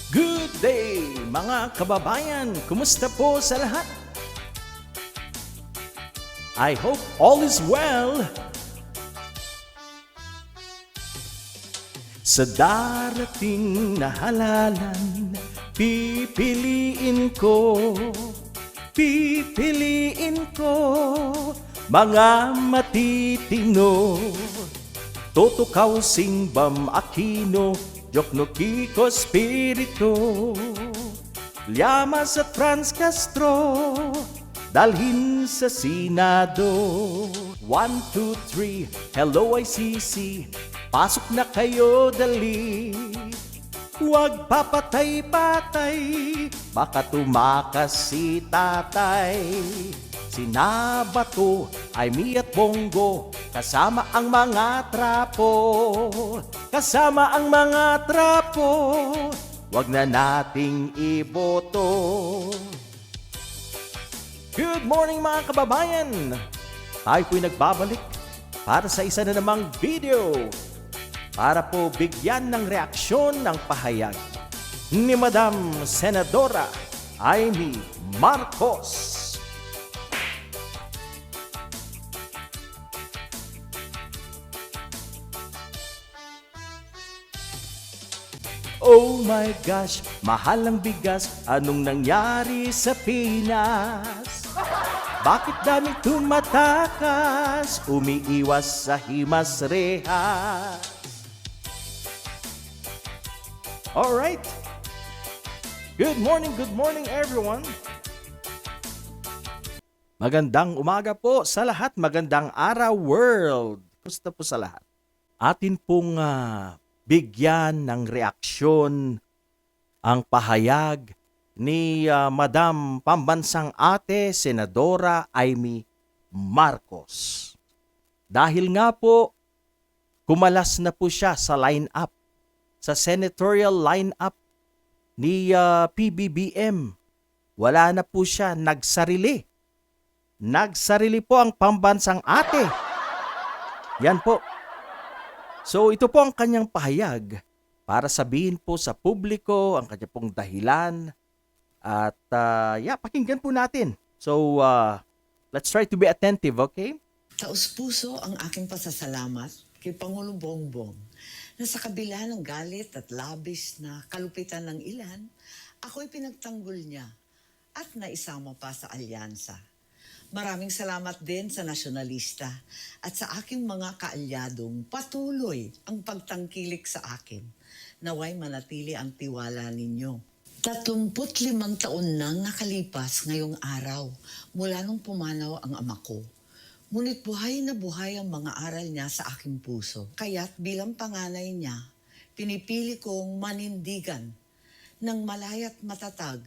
Good day mga kababayan! Kumusta po sa lahat? I hope all is well. Sa darating na halalan, pipiliin ko mga matitino. Toto Kausing Bam Aquino, Jokno Kiko Spirito, Llamas at Franz Castro, dalhin sa Senado. 1, 2, 3, hello ICC, pasok na kayo dali. Huwag papatay-patay, baka tumakas si tatay. Sina Bato, Aimee at Bongo, kasama ang mga trapo. Kasama ang mga trapo, wag na nating iboto. Good morning mga kababayan! Tayo po'y nagbabalik para sa isa na namang video para po bigyan ng reaksyon ng pahayag ni Madam Senadora Aimee Marcos. Oh my gosh, mahal ang bigas, anong nangyari sa Pinas? Bakit daming tumatakas, umiiwas sa himas rehas? Alright, good morning everyone. Magandang umaga po sa lahat, magandang araw world. Kumusta po sa lahat? Atin pong bigyan ng reaksyon ang pahayag ni Madam Pambansang Ate Senadora Aimee Marcos. Dahil nga po, kumalas na po siya sa line-up, sa senatorial line-up ni PBBM. Wala na po siya, nagsarili. Nagsarili po ang Pambansang Ate. Yan po. So ito po ang kanyang pahayag para sabihin po sa publiko ang kanya pong dahilan at pakinggan po natin. So let's try to be attentive, okay? Taus-puso ang aking pasasalamat kay Pangulong Bongbong na sa kabila ng galit at labis na kalupitan ng ilan, ako'y pinagtanggol niya at naisama pa sa alyansa. Maraming salamat din sa nasyonalista at sa aking mga kaalyadong patuloy ang pagtangkilik sa akin. Naway manatili ang tiwala ninyo. 35 taon nang nakalipas ngayong araw mula nung pumanaw ang ama ko. Ngunit buhay na buhay ang mga aral niya sa aking puso. Kaya't bilang panganay niya, pinipili kong manindigan ng malaya't matatag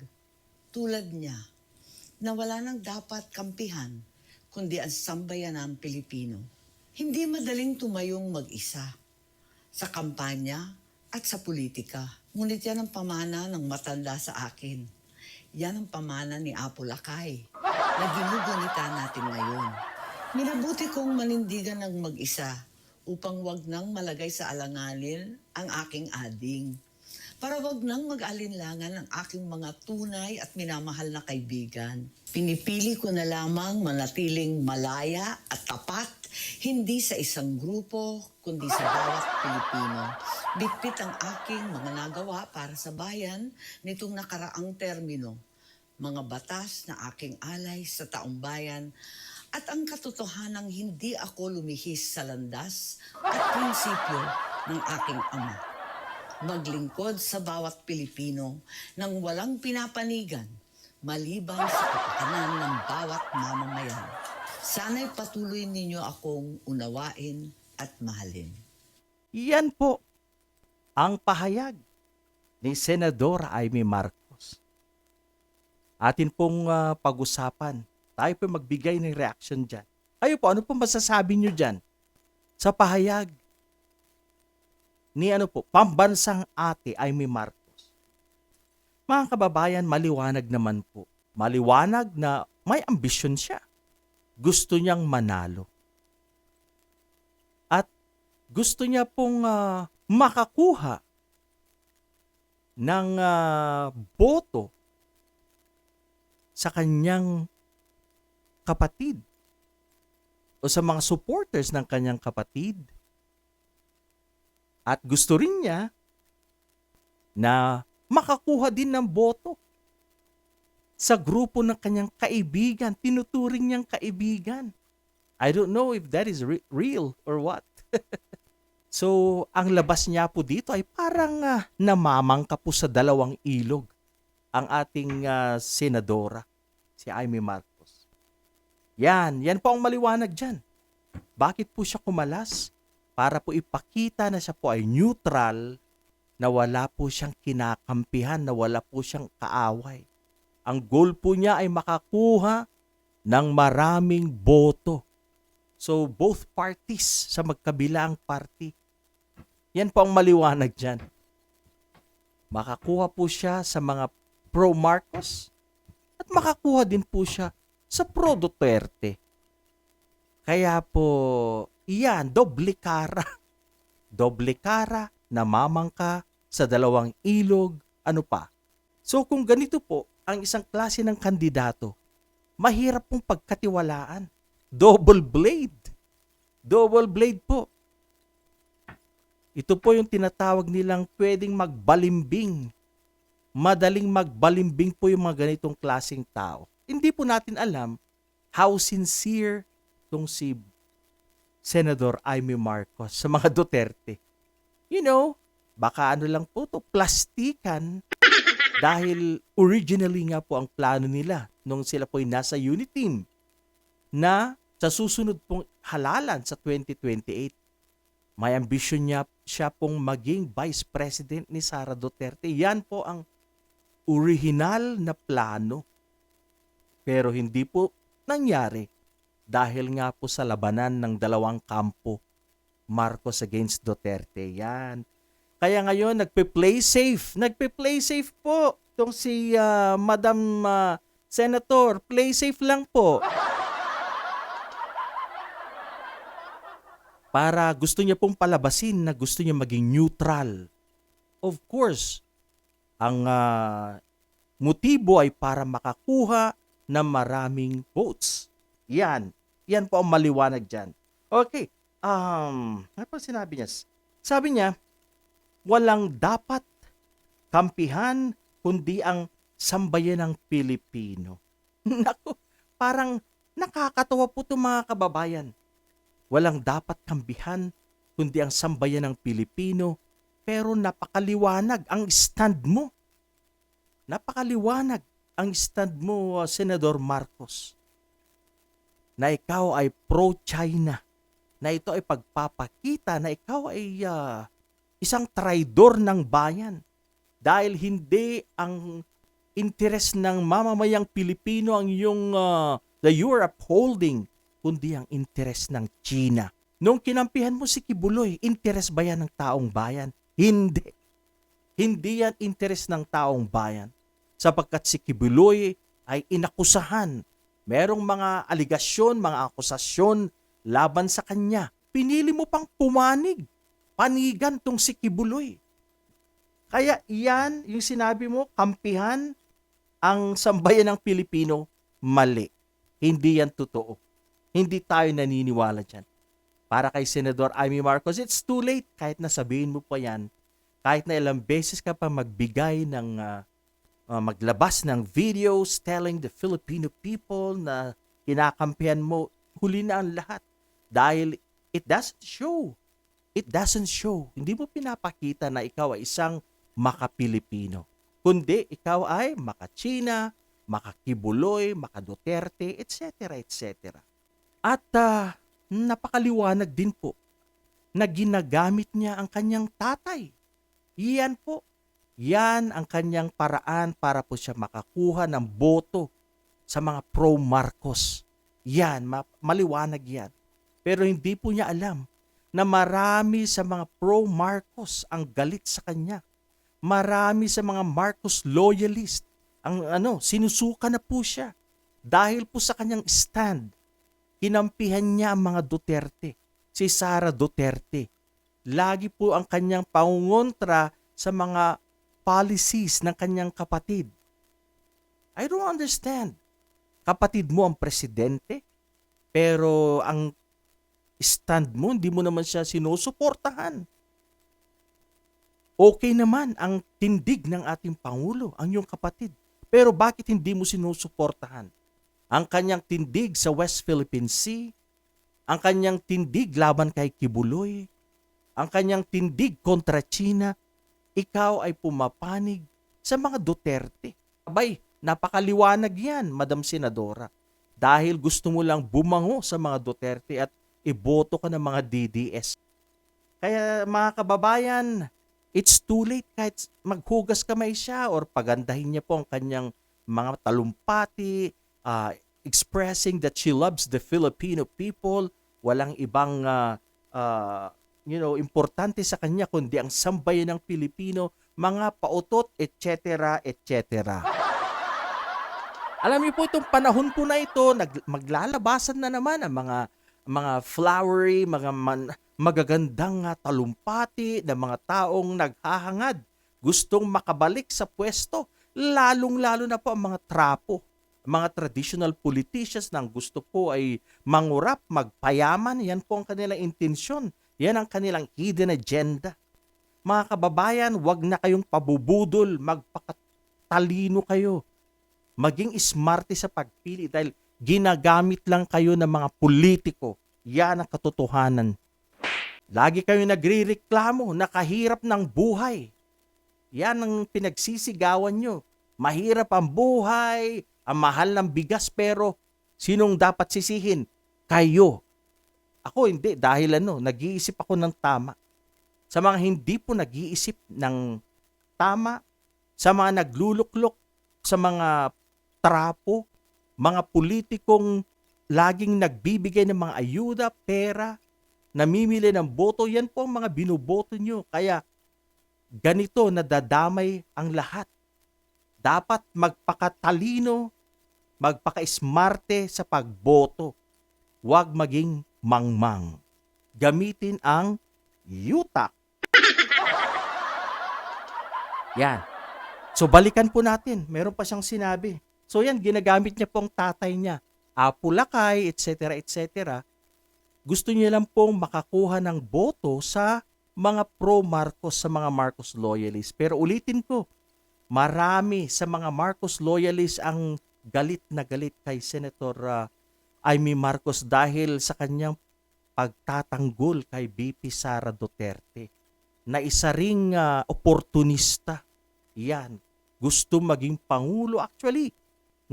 tulad niya, na wala nang dapat kampihan, kundi ang sambayanang Pilipino. Hindi madaling tumayong mag-isa sa kampanya at sa politika. Ngunit yan ang pamana ng matanda sa akin. Yan ang pamana ni Apo Lakay na ginugunita natin ngayon. Minabuti kong manindigan ng mag-isa upang wag nang malagay sa alanganin ang aking ading. Para wag nang mag-alinlangan ang aking mga tunay at minamahal na kaibigan. Pinipili ko na lamang manatiling malaya at tapat, hindi sa isang grupo, kundi sa bawat Pilipino. Bitbit ang aking mga nagawa para sa bayan nitong nakaraang termino. Mga batas na aking alay sa taong bayan at ang katotohanang hindi ako lumihis sa landas at prinsipyo ng aking ama. Maglingkod sa bawat Pilipino nang walang pinapanigan, maliban sa kapakanan ng bawat mamamayan. Sana'y patuloy ninyo akong unawain at mahalin. Yan po ang pahayag ni Senadora Aimee Marcos. Atin pong pag-usapan. Tayo po magbigay ng reaction dyan. Kayo po, ano pong masasabi nyo dyan sa pahayag ni Pambansang Ate Aimee Marcos? Mga kababayan, maliwanag naman po. Maliwanag na may ambisyon siya. Gusto niyang manalo. At gusto niya pong makakuha ng boto sa kanyang kapatid o sa mga supporters ng kanyang kapatid. At gusto rin niya na makakuha din ng boto sa grupo ng kanyang kaibigan, tinuturing niyang kaibigan. I don't know if that is real or what. So, ang labas niya po dito ay parang namamangka po sa dalawang ilog ang ating senadora, si Amy Marcos. Yan po ang maliwanag dyan. Bakit po siya kumalas? Para po ipakita na siya po ay neutral, na wala po siyang kinakampihan, na wala po siyang kaaway. Ang goal po niya ay makakuha ng maraming boto. So, both parties sa magkabilang party. Yan po ang maliwanag dyan. Makakuha po siya sa mga pro-Marcos at makakuha din po siya sa pro-Duterte. Kaya po, iyan, doble kara. Doble kara, namamangka sa dalawang ilog, ano pa. So kung ganito po, ang isang klase ng kandidato, mahirap pong pagkatiwalaan. Double blade. Double blade po. Ito po yung tinatawag nilang pwedeng magbalimbing. Madaling magbalimbing po yung mga ganitong klaseng tao. Hindi po natin alam how sincere tong si Senador Amy Marcos sa mga Duterte. You know, baka ano lang po to, plastikan. Dahil originally nga po ang plano nila nung sila po'y nasa unit team na sa susunod pong halalan sa 2028, may ambisyon niya siya pong maging Vice President ni Sara Duterte. Yan po ang original na plano. Pero hindi po nangyari dahil nga po sa labanan ng dalawang kampo, Marcos against Duterte. Yan. Kaya ngayon, nagpe-play safe. Nagpe-play safe po. Itong si Madam Senator, play safe lang po. Para gusto niya pong palabasin na gusto niya maging neutral. Of course, ang motibo ay para makakuha ng maraming votes. Yan. Yan po ang maliwanag dyan. Okay. Ano pa sinabi niya? Sabi niya, walang dapat kampihan kundi ang sambayan ng Pilipino. Naku, parang nakakatawa po itong mga kababayan. Walang dapat kampihan kundi ang sambayan ng Pilipino, pero napakaliwanag ang stand mo. Napakaliwanag ang stand mo, Senador Marcos. Na ikaw ay pro-China. Na ito ay pagpapakita na ikaw ay isang traidor ng bayan dahil hindi ang interes ng mamamayang Pilipino ang iyong the you are upholding, kundi ang interes ng China. Nung kinampihan mo si Kibuloy, interes ba yan ng taong bayan? Hindi. Hindi yan interes ng taong bayan. Sapagkat si Kibuloy ay inakusahan. Merong mga aligasyon, mga akusasyon laban sa kanya. Pinili mo pang pumanig. Panigan tong si Kibuloy. Kaya yan, yung sinabi mo, kampihan ang sambayan ng Pilipino, mali. Hindi yan totoo. Hindi tayo naniniwala dyan. Para kay Senador Amy Marcos, it's too late. Kahit na sabihin mo pa yan, kahit na ilang beses ka pa magbigay ng, maglabas ng videos telling the Filipino people na kinakampihan mo, huli na ang lahat. Dahil it doesn't show. It doesn't show. Hindi mo pinapakita na ikaw ay isang maka-Pilipino. Kundi ikaw ay maka-China, maka-Kibuloy, maka-Duterte, etc. etc. At napakaliwanag din po na ginagamit niya ang kanyang tatay. Yan po. Yan ang kanyang paraan para po siya makakuha ng boto sa mga pro-Marcos. Yan, maliwanag yan. Pero hindi po niya alam na marami sa mga pro-Marcos ang galit sa kanya. Marami sa mga Marcos loyalist ang sinusuka na po siya. Dahil po sa kanyang stand, kinampihan niya ang mga Duterte, si Sara Duterte. Lagi po ang kanyang pangungontra sa mga policies ng kanyang kapatid. I don't understand. Kapatid mo ang presidente, pero ang stand mo, hindi mo naman siya sinusuportahan. Okay naman ang tindig ng ating Pangulo, ang iyong kapatid. Pero bakit hindi mo sinusuportahan? Ang kanyang tindig sa West Philippine Sea, ang kanyang tindig laban kay Kibuloy, ang kanyang tindig kontra China, ikaw ay pumapanig sa mga Duterte. Abay, napakaliwanag yan, Madam Senadora. Dahil gusto mo lang bumango sa mga Duterte at iboto ka ng mga DDS. Kaya mga kababayan, it's too late kahit maghugas kamay siya or pagandahin niya po ang kanyang mga talumpati, expressing that she loves the Filipino people. Walang ibang importante sa kanya kundi ang sambayan ng Pilipino, mga pautot, etc., etc. Alam niyo po itong panahon po na ito, maglalabasan na naman ang mga flowery, magagandang talumpati na mga taong naghahangad, gustong makabalik sa pwesto, lalong-lalo na po ang mga trapo, mga traditional politicians na gusto po ay mangurap, magpayaman, yan po ang kanilang intensyon, yan ang kanilang hidden agenda. Mga kababayan, wag na kayong pabubudol, magpakatalino kayo. Maging smarte sa pagpili dahil ginagamit lang kayo ng mga politiko. Yan ang katotohanan. Lagi kayo nagrireklamo, nakahirap ng buhay. Yan ang pinagsisigawan nyo. Mahirap ang buhay, ang mahal ng bigas, pero sinong dapat sisihin? Kayo. Ako hindi, dahil nag-iisip ako ng tama. Sa mga hindi po nag-iisip ng tama, sa mga nagluluklok, sa mga trapo, mga politikong laging nagbibigay ng mga ayuda, pera, namimili ng boto, yan po ang mga binuboto nyo. Kaya ganito nadadamay ang lahat. Dapat magpakatalino, magpaka-smarte sa pagboto. Huwag maging mangmang. Gamitin ang yutak. Yan. So balikan po natin. Meron pa siyang sinabi. So yan, ginagamit niya pong tatay niya. Apulakay, etc., etc. Gusto niya lang pong makakuha ng boto sa mga pro-Marcos, sa mga Marcos loyalists. Pero ulitin ko, marami sa mga Marcos loyalists ang galit na galit kay Senator Amy Marcos dahil sa kanyang pagtatanggol kay VP Sara Duterte na isa ring oportunista. Yan. Gusto maging Pangulo. Actually,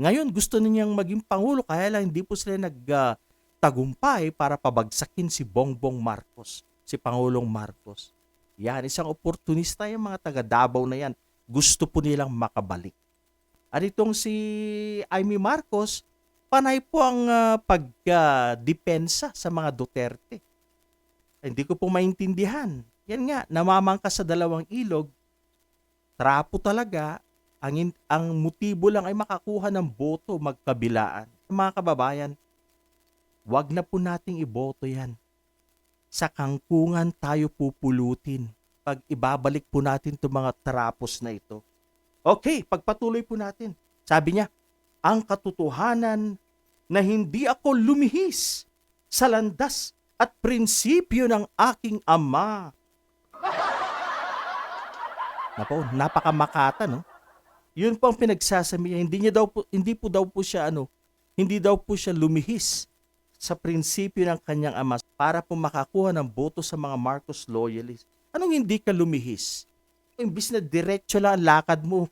ngayon gusto niyang maging Pangulo kaya lang hindi po sila nagtagumpay para pabagsakin si Bongbong Marcos, si Pangulong Marcos. Yan, isang oportunista yung mga taga Davao na yan. Gusto po nilang makabalik. At itong si Amy Marcos, panay po ang pagdepensa sa mga Duterte. Hindi ko po maintindihan. Yan nga, namamangkas sa dalawang ilog, trapo talaga, ang motibo lang ay makakuha ng boto magkabilaan. Mga kababayan, wag na po nating iboto yan. Sa kangkungan tayo pupulutin pag ibabalik po natin itong mga trapos na ito. Okay, pagpatuloy po natin. Sabi niya, ang katotohanan na hindi ako lumihis sa landas at prinsipyo ng aking ama. Napo, napakamakata, no? Yun po ang pinagsasabi niya. Hindi daw po siya lumihis sa prinsipyo ng kanyang ama para po makakuha ng boto sa mga Marcos loyalists. Anong hindi ka lumihis? Imbis na diretso lang ang lakad mo,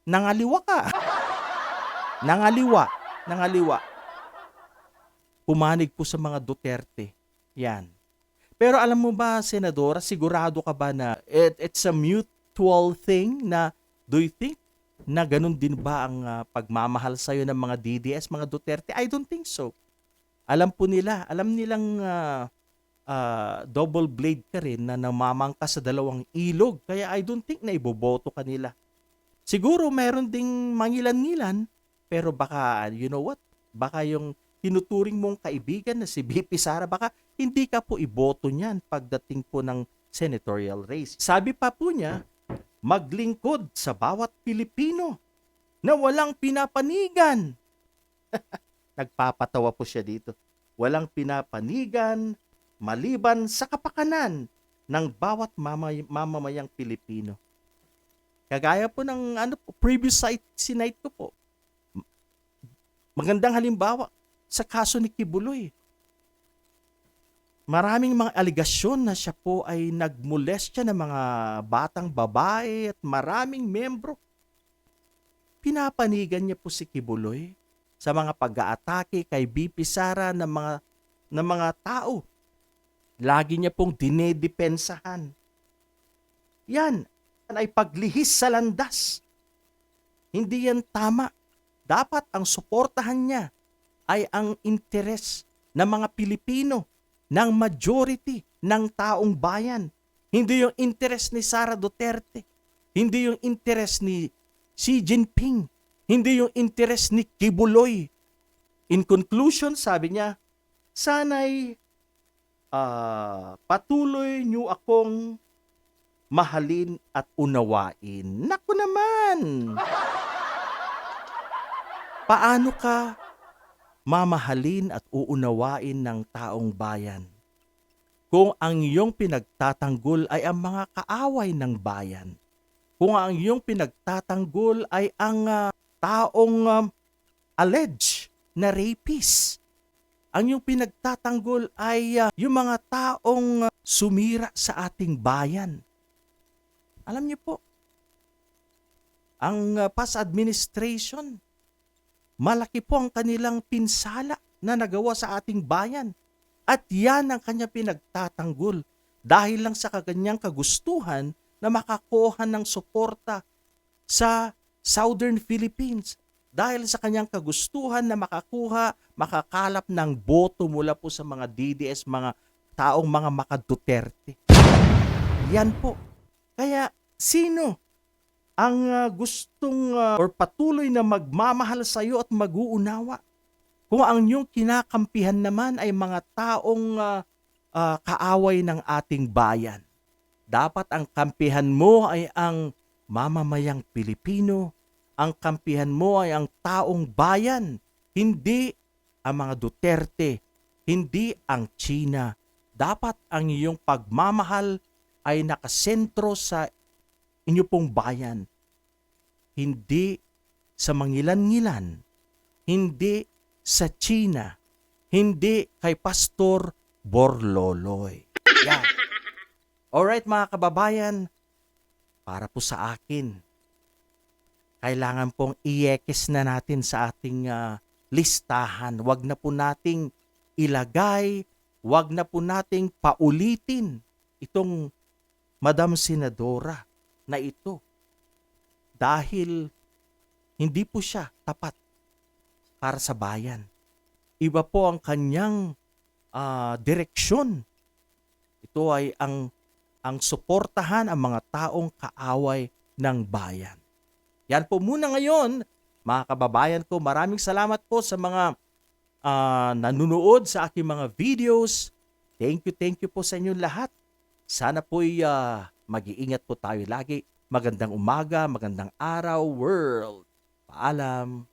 nangaliwa ka. Nangaliwa. Pumanig po sa mga Duterte. Yan. Pero alam mo ba, Senadora, sigurado ka ba na it's a mutual thing na do you think na ganun din ba ang pagmamahal sa'yo ng mga DDS, mga Duterte? I don't think so. Alam nilang double blade ka rin na namamangka sa dalawang ilog. Kaya I don't think na iboboto ka nila. Siguro meron ding mangilan-ngilan, pero baka, you know what? Baka yung tinuturing mong kaibigan na si VP Sara, baka hindi ka po iboto niyan pagdating po ng senatorial race. Sabi pa po niya, maglingkod sa bawat Pilipino na walang pinapanigan. Nagpapatawa po siya dito. Walang pinapanigan maliban sa kapakanan ng bawat mamamayang Pilipino. Kagaya po ng previous sinight ko po. Magandang halimbawa sa kaso ni Kibuloy. Maraming mga aligasyon na siya po ay nagmolestya ng mga batang babae at maraming membro. Pinapanigan niya po si Kibuloy sa mga pag-aatake kay BP Sara ng mga tao. Lagi niya pong dinedepensahan. Yan ay paglihis sa landas. Hindi yan tama. Dapat ang suportahan niya ay ang interes ng mga Pilipino, ng majority ng taong bayan. Hindi yung interes ni Sara Duterte. Hindi yung interes ni Xi Jinping. Hindi yung interes ni Kibuloy. In conclusion, sabi niya, sana'y patuloy niyo akong mahalin at unawain. Naku naman! Paano ka mamahalin at uunawain ng taong bayan kung ang iyong pinagtatanggol ay ang mga kaaway ng bayan? Kung ang iyong pinagtatanggol ay ang taong alleged na rapist? Ang iyong pinagtatanggol ay yung mga taong sumira sa ating bayan. Alam niyo po, ang past administration, malaki po ang kanilang pinsala na nagawa sa ating bayan. At yan ang kanya pinagtatanggol dahil lang sa kaganyang kagustuhan na makakuha ng suporta sa Southern Philippines. Dahil sa kanyang kagustuhan na makakalap ng boto mula po sa mga DDS, mga taong mga Duterte. Yan po. Kaya sino ang gustong or patuloy na magmamahal sa iyo at mag-uunawa? Kung ang iyong kinakampihan naman ay mga taong kaaway ng ating bayan, dapat ang kampihan mo ay ang mamamayang Pilipino, ang kampihan mo ay ang taong bayan, hindi ang mga Duterte, hindi ang China. Dapat ang iyong pagmamahal ay nakasentro sa inyo pong bayan, hindi sa mangilan-ngilan, hindi sa China, hindi kay Pastor Borloloy. Yan. Alright mga kababayan, para po sa akin, kailangan pong i-ekis na natin sa ating listahan. Wag na po nating ilagay, wag na po nating paulitin itong Madam Senadora na ito dahil hindi po siya tapat para sa bayan. Iba po ang kanyang direksyon. Ito ay ang suportahan ang mga taong kaaway ng bayan. Yan po muna ngayon, mga kababayan ko. Maraming salamat po sa mga nanonood sa aking mga videos. Thank you po sa inyo lahat. Sana po'y mag-iingat po tayo lagi. Magandang umaga, magandang araw, world. Paalam.